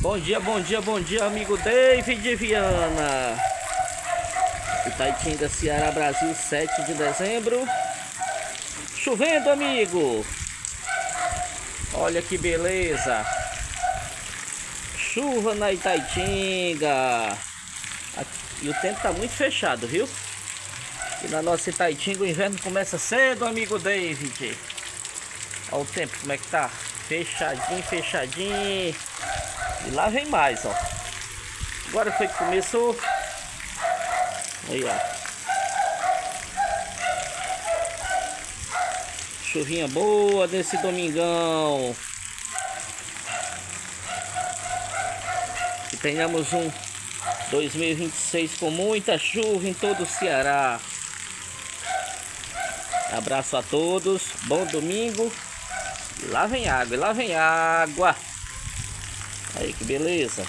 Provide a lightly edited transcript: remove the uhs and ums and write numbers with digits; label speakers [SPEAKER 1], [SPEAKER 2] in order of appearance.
[SPEAKER 1] Bom dia, bom dia, bom dia, amigo David Viana. Itaitinga, Ceará, Brasil, 7 de dezembro. Chovendo, amigo. Olha que beleza. Chuva na Itaitinga. E o tempo tá muito fechado, viu? E na nossa Itaitinga o inverno começa cedo, amigo David. Olha o tempo como é que tá. Fechadinho, fechadinho. E lá vem mais, ó. Agora foi que começou. Aí, ó. Chuvinha boa nesse domingão. Que tenhamos um 2026 com muita chuva em todo o Ceará. Abraço a todos. Bom domingo. E lá vem água, e lá vem água. Aí que beleza.